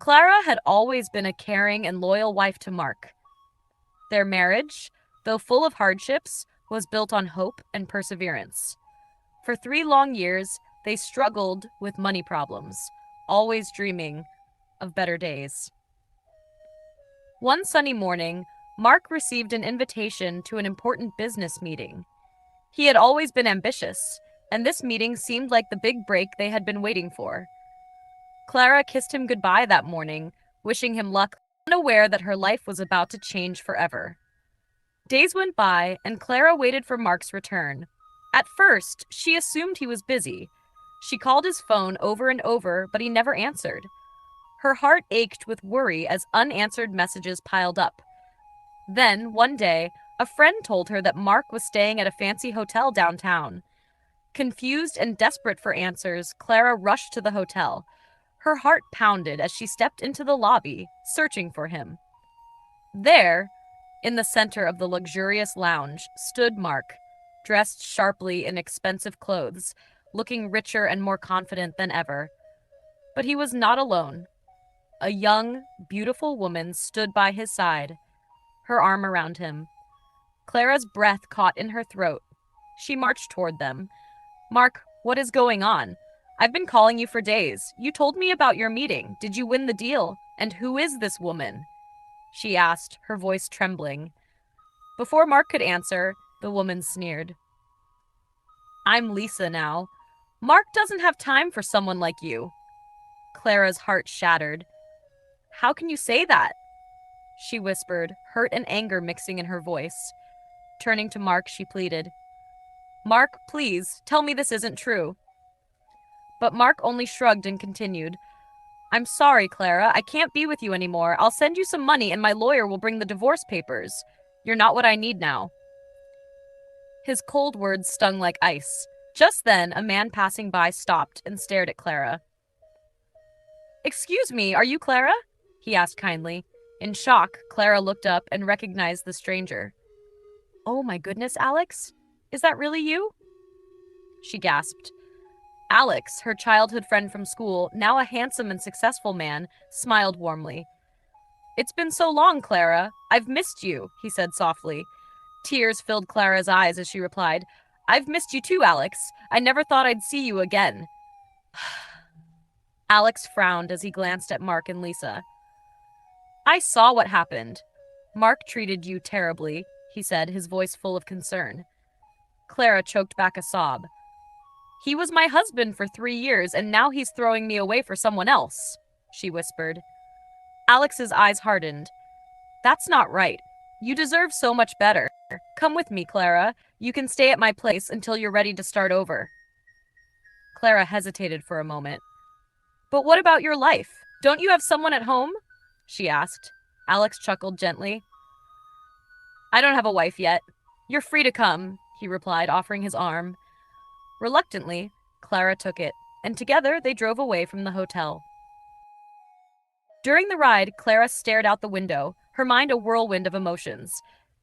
Clara had always been a caring and loyal wife to Mark. Their marriage, though full of hardships, was built on hope and perseverance. For 3 long years, they struggled with money problems, always dreaming of better days. One sunny morning, Mark received an invitation to an important business meeting. He had always been ambitious, and this meeting seemed like the big break they had been waiting for. Clara kissed him goodbye that morning, wishing him luck, unaware that her life was about to change forever. Days went by, and Clara waited for Mark's return. At first, she assumed he was busy. She called his phone over and over, but he never answered. Her heart ached with worry as unanswered messages piled up. Then, one day, a friend told her that Mark was staying at a fancy hotel downtown. Confused and desperate for answers, Clara rushed to the hotel. Her heart pounded as she stepped into the lobby, searching for him. There, in the center of the luxurious lounge, stood Mark, dressed sharply in expensive clothes, looking richer and more confident than ever. But he was not alone. A young, beautiful woman stood by his side, her arm around him. Clara's breath caught in her throat. She marched toward them. "Mark, what is going on? I've been calling you for days. You told me about your meeting. Did you win the deal? And who is this woman?" she asked, her voice trembling. Before Mark could answer, the woman sneered. "I'm Lisa now. Mark doesn't have time for someone like you." Clara's heart shattered. "How can you say that?" she whispered, hurt and anger mixing in her voice. Turning to Mark, she pleaded, "Mark, please, tell me this isn't true." But Mark only shrugged and continued, "I'm sorry, Clara. I can't be with you anymore. I'll send you some money and my lawyer will bring the divorce papers. You're not what I need now." His cold words stung like ice. Just then, a man passing by stopped and stared at Clara. "Excuse me, are you Clara?" he asked kindly. In shock, Clara looked up and recognized the stranger. "Oh my goodness, Alex? Is that really you?" she gasped. Alex, her childhood friend from school, now a handsome and successful man, smiled warmly. "It's been so long, Clara. I've missed you," he said softly. Tears filled Clara's eyes as she replied, "I've missed you too, Alex. I never thought I'd see you again." Alex frowned as he glanced at Mark and Lisa. "I saw what happened. Mark treated you terribly," he said, his voice full of concern. Clara choked back a sob. "He was my husband for 3 years, and now he's throwing me away for someone else," she whispered. Alex's eyes hardened. "That's not right. You deserve so much better. Come with me, Clara. You can stay at my place until you're ready to start over." Clara hesitated for a moment. "But what about your life? Don't you have someone at home?" she asked. Alex chuckled gently. "I don't have a wife yet. You're free to come," he replied, offering his arm. Reluctantly, Clara took it, and together they drove away from the hotel. During the ride, Clara stared out the window, her mind a whirlwind of emotions.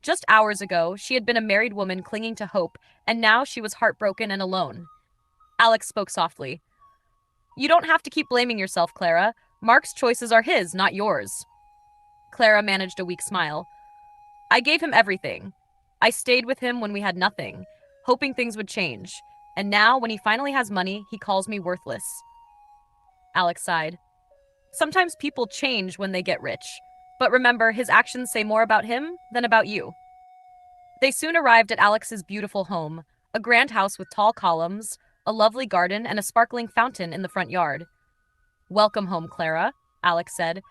Just hours ago, she had been a married woman clinging to hope, and now she was heartbroken and alone. Alex spoke softly. "You don't have to keep blaming yourself, Clara. Mark's choices are his, not yours." Clara managed a weak smile. "I gave him everything. I stayed with him when we had nothing, hoping things would change. And now, when he finally has money, he calls me worthless." Alex sighed. "Sometimes people change when they get rich. But remember, his actions say more about him than about you." They soon arrived at Alex's beautiful home, a grand house with tall columns, a lovely garden, and a sparkling fountain in the front yard. "Welcome home, Clara," Alex said,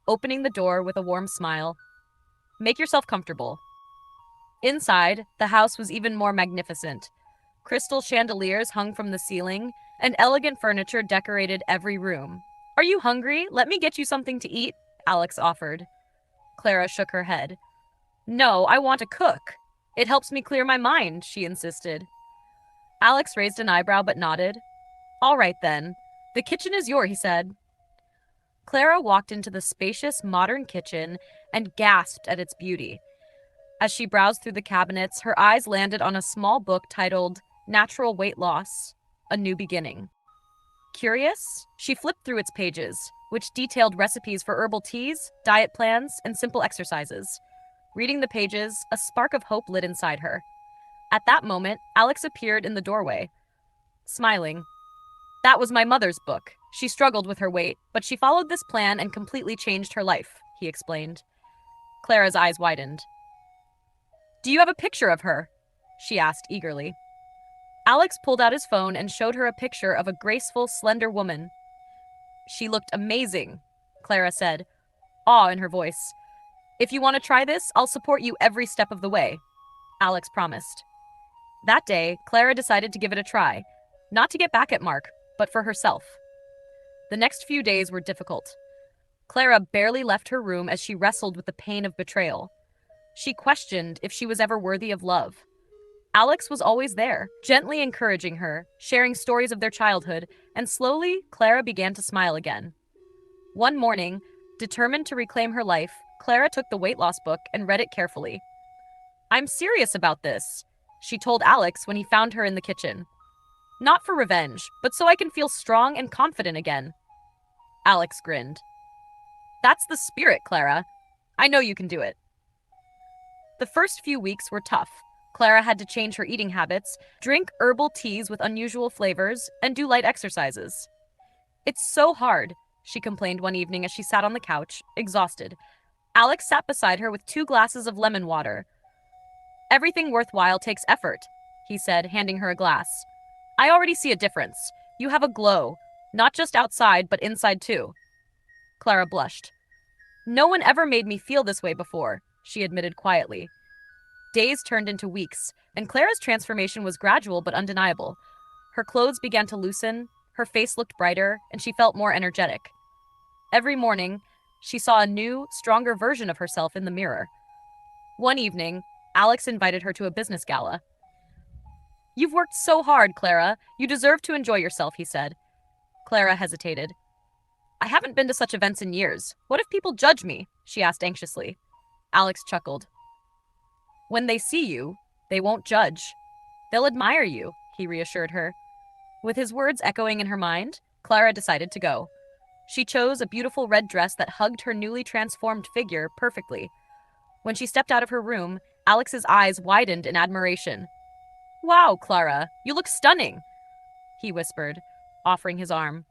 opening the door with a warm smile. "Make yourself comfortable." Inside, the house was even more magnificent. Crystal chandeliers hung from the ceiling, and elegant furniture decorated every room. "Are you hungry? Let me get you something to eat," Alex offered. Clara shook her head. "No, I want to cook. It helps me clear my mind," she insisted. Alex raised an eyebrow but nodded. "All right then. The kitchen is yours," he said. Clara walked into the spacious, modern kitchen and gasped at its beauty. As she browsed through the cabinets, her eyes landed on a small book titled Natural Weight Loss, A New Beginning. Curious, she flipped through its pages. which detailed recipes for herbal teas, diet plans, and simple exercises. Reading the pages, a spark of hope lit inside her. At that moment, Alex appeared in the doorway, smiling. That was my mother's book. She struggled with her weight, but she followed this plan and completely changed her life, he explained. Clara's eyes widened. Do you have a picture of her? She asked eagerly. Alex pulled out his phone and showed her a picture of a graceful, slender woman. She looked amazing, Clara said, awe in her voice. If you want to try this, I'll support you every step of the way, Alex promised. That day, Clara decided to give it a try, not to get back at Mark, but for herself. The next few days were difficult. Clara barely left her room as she wrestled with the pain of betrayal. She questioned if she was ever worthy of love. Alex was always there, gently encouraging her, sharing stories of their childhood, and slowly, Clara began to smile again. One morning, determined to reclaim her life, Clara took the weight loss book and read it carefully. I'm serious about this, she told Alex when he found her in the kitchen. Not for revenge, but so I can feel strong and confident again. Alex grinned. That's the spirit, Clara. I know you can do it. The first few weeks were tough. Clara had to change her eating habits, drink herbal teas with unusual flavors, and do light exercises. It's so hard, she complained one evening as she sat on the couch, exhausted. Alex sat beside her with 2 glasses of lemon water. Everything worthwhile takes effort, he said, handing her a glass. I already see a difference. You have a glow, not just outside, but inside too. Clara blushed. No one ever made me feel this way before, she admitted quietly. Days turned into weeks, and Clara's transformation was gradual but undeniable. Her clothes began to loosen, her face looked brighter, and she felt more energetic. Every morning, she saw a new, stronger version of herself in the mirror. One evening, Alex invited her to a business gala. You've worked so hard, Clara. You deserve to enjoy yourself, he said. Clara hesitated. I haven't been to such events in years. What if people judge me? She asked anxiously. Alex chuckled. When they see you, they won't judge. They'll admire you, he reassured her. With his words echoing in her mind, Clara decided to go. She chose a beautiful red dress that hugged her newly transformed figure perfectly. When she stepped out of her room, Alex's eyes widened in admiration. Wow, Clara, you look stunning, he whispered, offering his arm.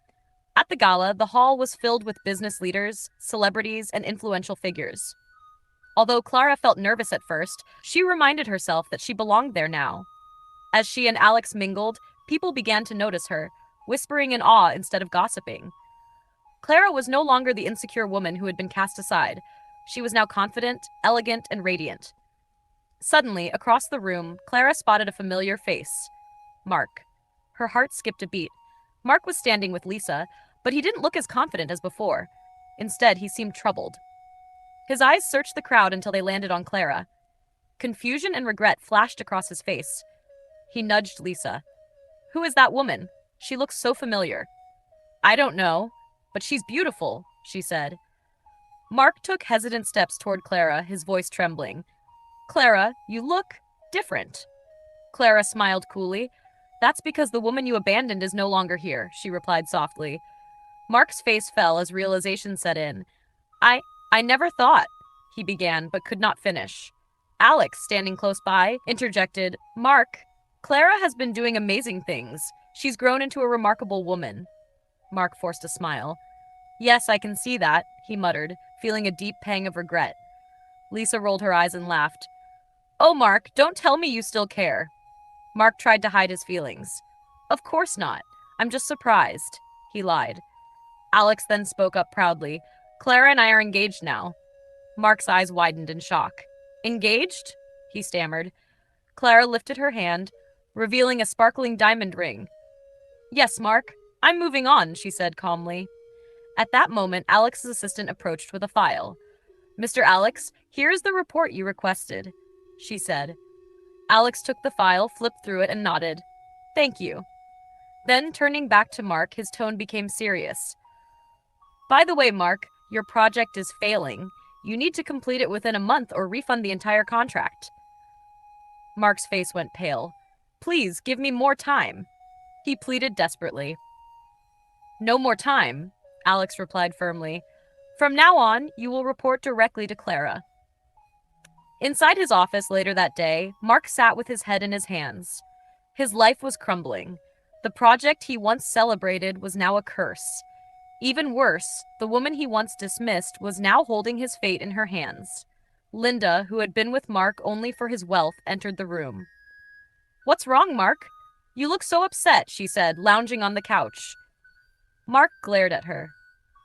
At the gala, the hall was filled with business leaders, celebrities, and influential figures. Although Clara felt nervous at first, she reminded herself that she belonged there now. As she and Alex mingled, people began to notice her, whispering in awe instead of gossiping. Clara was no longer the insecure woman who had been cast aside. She was now confident, elegant, and radiant. Suddenly, across the room, Clara spotted a familiar face. Mark. Her heart skipped a beat. Mark was standing with Lisa, but he didn't look as confident as before. Instead, he seemed troubled. His eyes searched the crowd until they landed on Clara. Confusion and regret flashed across his face. He nudged Lisa. Who is that woman? She looks so familiar. I don't know, but she's beautiful, she said. Mark took hesitant steps toward Clara, his voice trembling. Clara, you look different. Clara smiled coolly. That's because the woman you abandoned is no longer here, she replied softly. Mark's face fell as realization set in. I never thought, he began, but could not finish. Alex, standing close by, interjected, Mark, Clara has been doing amazing things. She's grown into a remarkable woman. Mark forced a smile. Yes, I can see that, he muttered, feeling a deep pang of regret. Lisa rolled her eyes and laughed. Oh, Mark, don't tell me you still care. Mark tried to hide his feelings. Of course not. I'm just surprised, he lied. Alex then spoke up proudly. Clara and I are engaged now. Mark's eyes widened in shock. Engaged? He stammered. Clara lifted her hand, revealing a sparkling diamond ring. Yes, Mark. I'm moving on, she said calmly. At that moment, Alex's assistant approached with a file. Mr. Alex, here is the report you requested, she said. Alex took the file, flipped through it, and nodded. Thank you. Then, turning back to Mark, his tone became serious. By the way, Mark, your project is failing. You need to complete it within a month or refund the entire contract. Mark's face went pale. Please, give me more time, he pleaded desperately. No more time? Alex replied firmly. From now on, you will report directly to Clara. Inside his office later that day, Mark sat with his head in his hands. His life was crumbling. The project he once celebrated was now a curse. Even worse, the woman he once dismissed was now holding his fate in her hands. Linda, who had been with Mark only for his wealth, entered the room. "What's wrong, Mark? You look so upset," she said, lounging on the couch. Mark glared at her.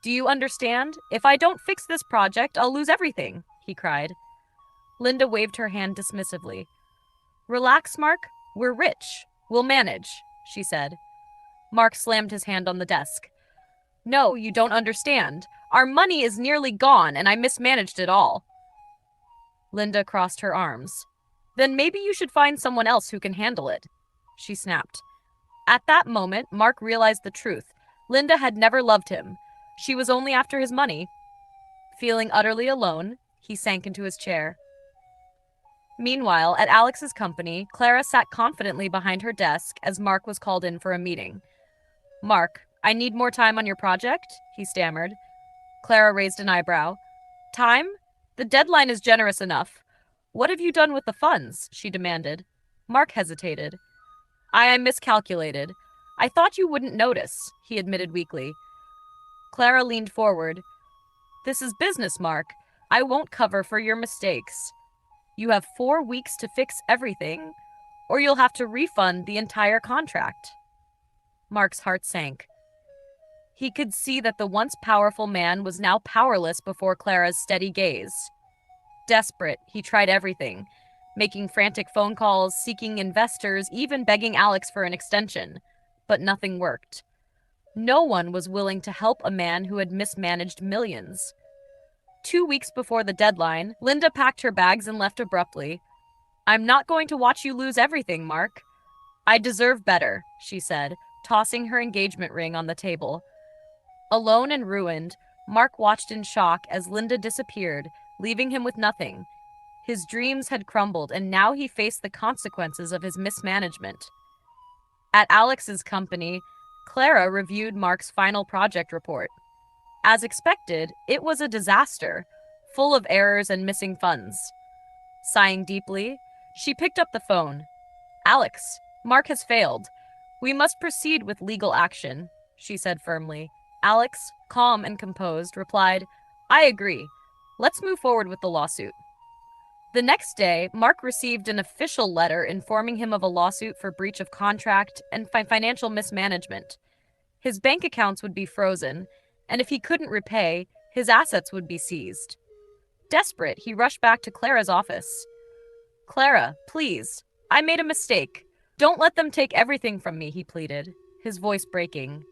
"Do you understand? If I don't fix this project, I'll lose everything," he cried. Linda waved her hand dismissively. "Relax, Mark. We're rich. We'll manage," she said. Mark slammed his hand on the desk. "No, you don't understand. Our money is nearly gone, and I mismanaged it all." Linda crossed her arms. "Then maybe you should find someone else who can handle it," she snapped. At that moment, Mark realized the truth. Linda had never loved him. She was only after his money. Feeling utterly alone, he sank into his chair. Meanwhile, at Alex's company, Clara sat confidently behind her desk as Mark was called in for a meeting. "Mark, I need more time on your project," he stammered. Clara raised an eyebrow. "Time? The deadline is generous enough. What have you done with the funds?" she demanded. Mark hesitated. I miscalculated. I thought you wouldn't notice," he admitted weakly. Clara leaned forward. "This is business, Mark. I won't cover for your mistakes. You have 4 weeks to fix everything, or you'll have to refund the entire contract." Mark's heart sank. He could see that the once powerful man was now powerless before Clara's steady gaze. Desperate, he tried everything, making frantic phone calls, seeking investors, even begging Alex for an extension. But nothing worked. No one was willing to help a man who had mismanaged millions. 2 weeks before the deadline, Linda packed her bags and left abruptly. "I'm not going to watch you lose everything, Mark." "I deserve better," she said, tossing her engagement ring on the table. Alone and ruined, Mark watched in shock as Linda disappeared, leaving him with nothing. His dreams had crumbled, and now he faced the consequences of his mismanagement. At Alex's company, Clara reviewed Mark's final project report. As expected, it was a disaster, full of errors and missing funds. Sighing deeply, she picked up the phone. "Alex, Mark has failed. We must proceed with legal action," she said firmly. Alex, calm and composed, replied, "I agree. Let's move forward with the lawsuit." The next day, Mark received an official letter informing him of a lawsuit for breach of contract and financial mismanagement. His bank accounts would be frozen, and if he couldn't repay, his assets would be seized. Desperate, he rushed back to Clara's office. "Clara, please, I made a mistake. Don't let them take everything from me," he pleaded, his voice breaking.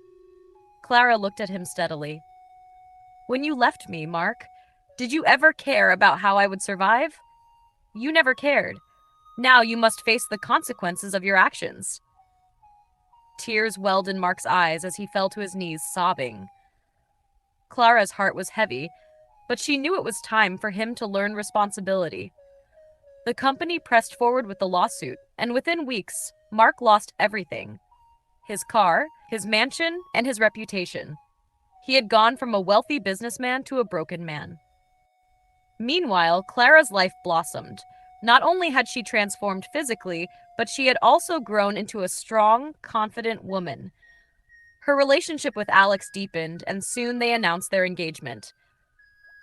Clara looked at him steadily. "When you left me, Mark, did you ever care about how I would survive? You never cared. Now you must face the consequences of your actions." Tears welled in Mark's eyes as he fell to his knees, sobbing. Clara's heart was heavy, but she knew it was time for him to learn responsibility. The company pressed forward with the lawsuit, and within weeks, Mark lost everything: his car, his mansion, and his reputation. He had gone from a wealthy businessman to a broken man. Meanwhile, Clara's life blossomed. Not only had she transformed physically, but she had also grown into a strong, confident woman. Her relationship with Alex deepened, and soon they announced their engagement.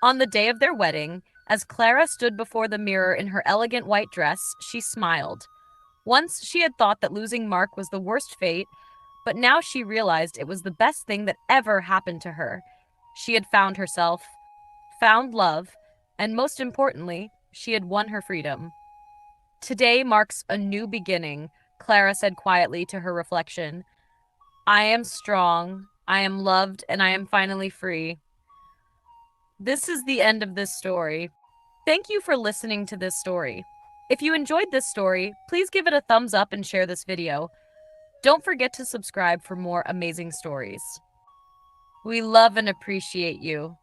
On the day of their wedding, as Clara stood before the mirror in her elegant white dress, she smiled. Once she had thought that losing Mark was the worst fate, but now she realized it was the best thing that ever happened to her. She had found herself, found love, and most importantly, she had won her freedom. "Today marks a new beginning," Clara said quietly to her reflection. "I am strong, I am loved, and I am finally free." This is the end of this story. Thank you for listening to this story. If you enjoyed this story, please give it a thumbs up and share this video. Don't forget to subscribe for more amazing stories. We love and appreciate you.